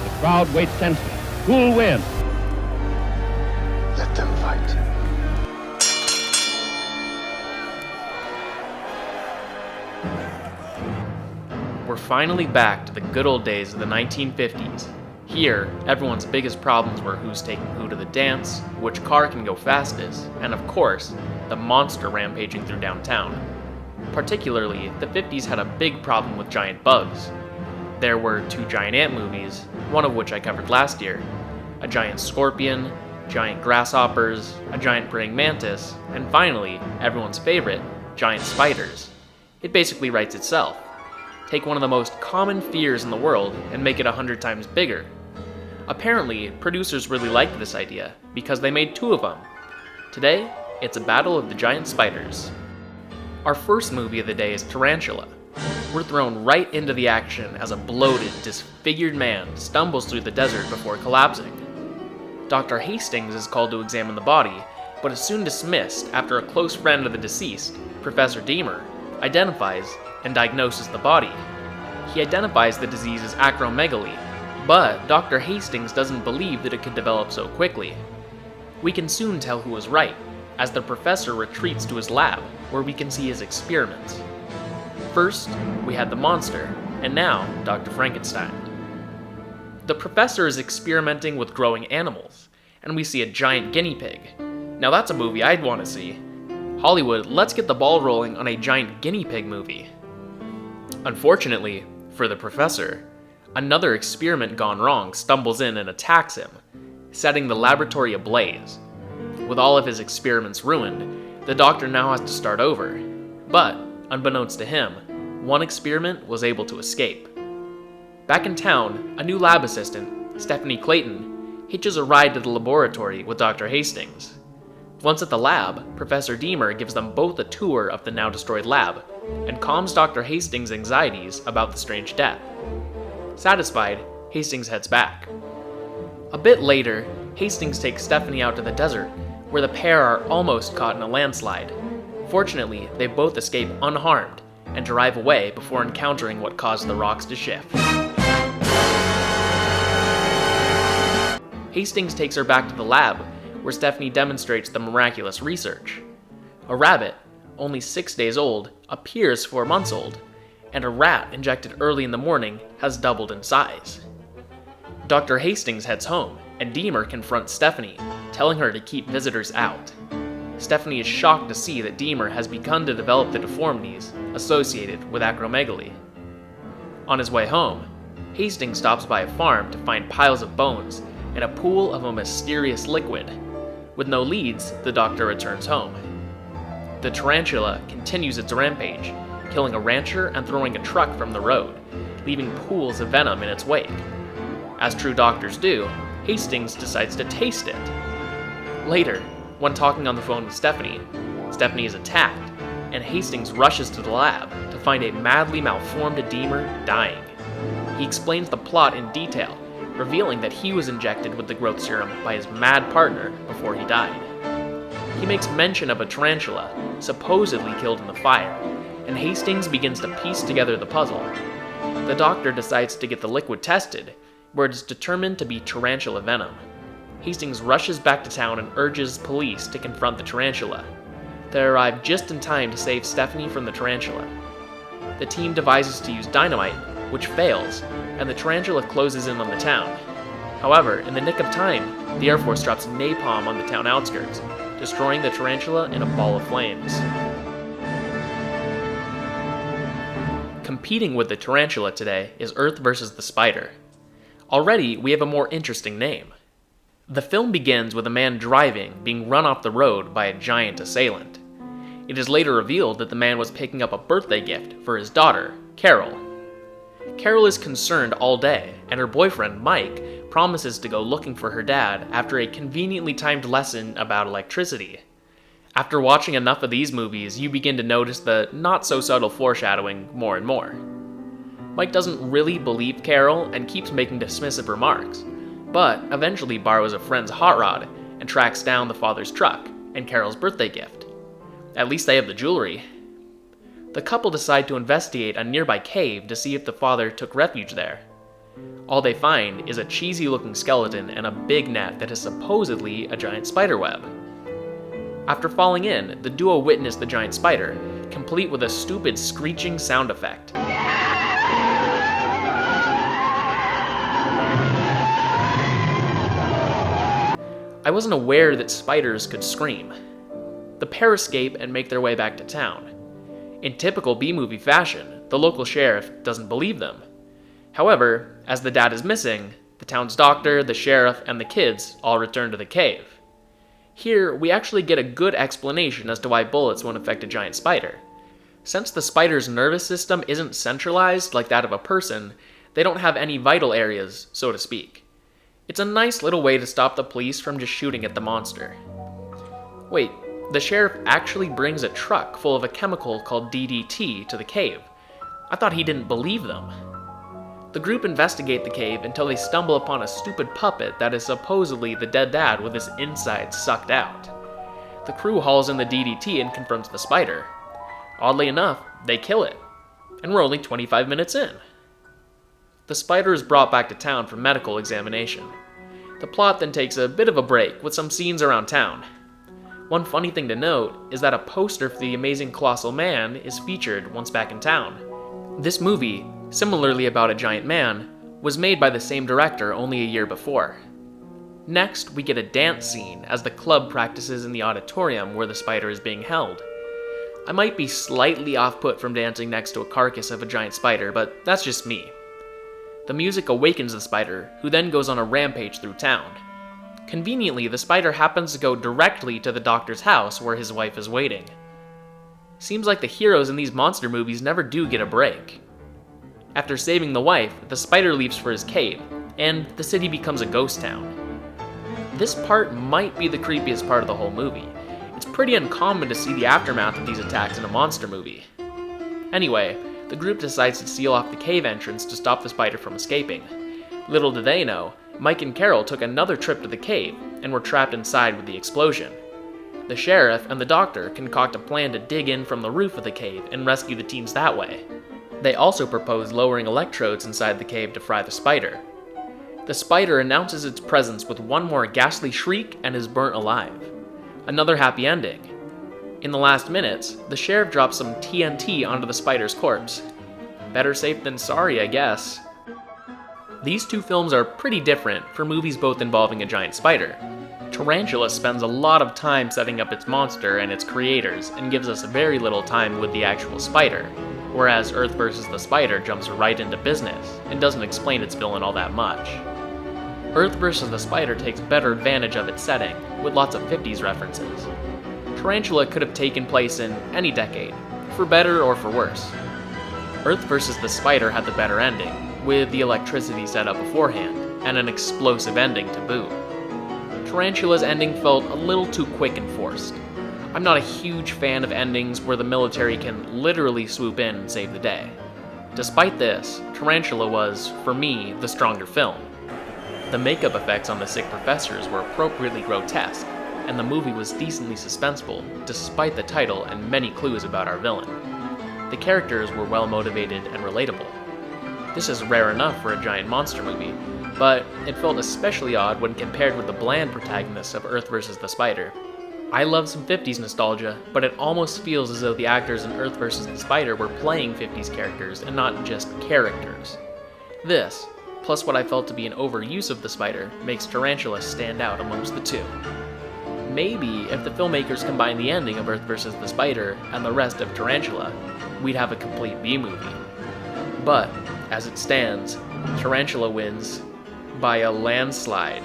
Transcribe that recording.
The crowd waits tensely. Who'll win? Let them fight. We're finally back to the good old days of the 1950s. Here, everyone's biggest problems were who's taking who to the dance, which car can go fastest, and of course, the monster rampaging through downtown. Particularly, the 50s had a big problem with giant bugs. There were 2 giant ant movies, one of which I covered last year, a giant scorpion, giant grasshoppers, a giant praying mantis, and finally, everyone's favorite, giant spiders. It basically writes itself. Take one of the most common fears in the world and make it 100 times bigger. Apparently, producers really liked this idea because they made 2 of them. Today, it's a battle of the giant spiders. Our first movie of the day is Tarantula. We're thrown right into the action as a bloated, disfigured man stumbles through the desert before collapsing. Dr. Hastings is called to examine the body, but is soon dismissed after a close friend of the deceased, Professor Deemer, identifies and diagnoses the body. He identifies the disease as acromegaly, but Dr. Hastings doesn't believe that it could develop so quickly. We can soon tell who was right, as the professor retreats to his lab, where we can see his experiments. First, we had the monster, and now Dr. Frankenstein. The professor is experimenting with growing animals, and we see a giant guinea pig. Now that's a movie I'd want to see. Hollywood, let's get the ball rolling on a giant guinea pig movie. Unfortunately, for the professor, another experiment gone wrong stumbles in and attacks him, setting the laboratory ablaze. With all of his experiments ruined, the doctor now has to start over. But, unbeknownst to him, one experiment was able to escape. Back in town, a new lab assistant, Stephanie Clayton, hitches a ride to the laboratory with Dr. Hastings. Once at the lab, Professor Deemer gives them both a tour of the now destroyed lab, and calms Dr. Hastings' anxieties about the strange death. Satisfied, Hastings heads back. A bit later, Hastings takes Stephanie out to the desert, where the pair are almost caught in a landslide. Fortunately, they both escape unharmed, and drive away before encountering what caused the rocks to shift. Hastings takes her back to the lab, where Stephanie demonstrates the miraculous research. A rabbit, only 6 days old, appears 4 months old, and a rat injected early in the morning has doubled in size. Dr. Hastings heads home, and Deemer confronts Stephanie, telling her to keep visitors out. Stephanie is shocked to see that Deemer has begun to develop the deformities associated with acromegaly. On his way home, Hastings stops by a farm to find piles of bones and a pool of a mysterious liquid. With no leads, the doctor returns home. The tarantula continues its rampage, killing a rancher and throwing a truck from the road, leaving pools of venom in its wake. As true doctors do, Hastings decides to taste it. Later, when talking on the phone with Stephanie, Stephanie is attacked, and Hastings rushes to the lab to find a madly malformed Deemer dying. He explains the plot in detail, revealing that he was injected with the growth serum by his mad partner before he died. He makes mention of a tarantula, supposedly killed in the fire, and Hastings begins to piece together the puzzle. The doctor decides to get the liquid tested, where it is determined to be tarantula venom. Hastings rushes back to town and urges police to confront the tarantula. They arrive just in time to save Stephanie from the tarantula. The team devises to use dynamite, which fails, and the tarantula closes in on the town. However, in the nick of time, the Air Force drops napalm on the town outskirts, destroying the tarantula in a ball of flames. Competing with the tarantula today is Earth vs. the Spider. Already, we have a more interesting name. The film begins with a man driving being run off the road by a giant assailant. It is later revealed that the man was picking up a birthday gift for his daughter, Carol. Carol is concerned all day, and her boyfriend, Mike, promises to go looking for her dad after a conveniently timed lesson about electricity. After watching enough of these movies, you begin to notice the not-so-subtle foreshadowing more and more. Mike doesn't really believe Carol and keeps making dismissive remarks, but eventually borrows a friend's hot rod and tracks down the father's truck, and Carol's birthday gift. At least they have the jewelry. The couple decide to investigate a nearby cave to see if the father took refuge there. All they find is a cheesy-looking skeleton and a big net that is supposedly a giant spider web. After falling in, the duo witness the giant spider, complete with a stupid screeching sound effect. I wasn't aware that spiders could scream. The pair escape and make their way back to town. In typical B-movie fashion, the local sheriff doesn't believe them. However, as the dad is missing, the town's doctor, the sheriff, and the kids all return to the cave. Here, we actually get a good explanation as to why bullets won't affect a giant spider. Since the spider's nervous system isn't centralized like that of a person, they don't have any vital areas, so to speak. It's a nice little way to stop the police from just shooting at the monster. Wait, the sheriff actually brings a truck full of a chemical called DDT to the cave. I thought he didn't believe them. The group investigate the cave until they stumble upon a stupid puppet that is supposedly the dead dad with his insides sucked out. The crew hauls in the DDT and confronts the spider. Oddly enough, they kill it. And we're only 25 minutes in. The spider is brought back to town for medical examination. The plot then takes a bit of a break with some scenes around town. One funny thing to note is that a poster for the Amazing Colossal Man is featured once back in town. This movie, similarly about a giant man, was made by the same director only a year before. Next, we get a dance scene as the club practices in the auditorium where the spider is being held. I might be slightly off-put from dancing next to a carcass of a giant spider, but that's just me. The music awakens the spider, who then goes on a rampage through town. Conveniently, the spider happens to go directly to the doctor's house where his wife is waiting. Seems like the heroes in these monster movies never do get a break. After saving the wife, the spider leaves for his cave, and the city becomes a ghost town. This part might be the creepiest part of the whole movie. It's pretty uncommon to see the aftermath of these attacks in a monster movie. Anyway, the group decides to seal off the cave entrance to stop the spider from escaping. Little do they know, Mike and Carol took another trip to the cave and were trapped inside with the explosion. The sheriff and the doctor concoct a plan to dig in from the roof of the cave and rescue the teens that way. They also propose lowering electrodes inside the cave to fry the spider. The spider announces its presence with one more ghastly shriek and is burnt alive. Another happy ending. In the last minutes, the sheriff drops some TNT onto the spider's corpse. Better safe than sorry, I guess. These two films are pretty different for movies both involving a giant spider. Tarantula spends a lot of time setting up its monster and its creators and gives us very little time with the actual spider, whereas Earth vs. the Spider jumps right into business and doesn't explain its villain all that much. Earth vs. the Spider takes better advantage of its setting, with lots of 50s references. Tarantula could have taken place in any decade, for better or for worse. Earth vs. the Spider had the better ending, with the electricity set up beforehand, and an explosive ending to boot. Tarantula's ending felt a little too quick and forced. I'm not a huge fan of endings where the military can literally swoop in and save the day. Despite this, Tarantula was, for me, the stronger film. The makeup effects on the sick professors were appropriately grotesque, and the movie was decently suspenseful, despite the title and many clues about our villain. The characters were well motivated and relatable. This is rare enough for a giant monster movie, but it felt especially odd when compared with the bland protagonists of Earth vs. the Spider. I love some 50s nostalgia, but it almost feels as though the actors in Earth vs. the Spider were playing 50s characters and not just characters. This, plus what I felt to be an overuse of the spider, makes Tarantula stand out amongst the two. Maybe if the filmmakers combined the ending of Earth vs. the Spider and the rest of Tarantula, we'd have a complete B-movie. But, as it stands, Tarantula wins by a landslide.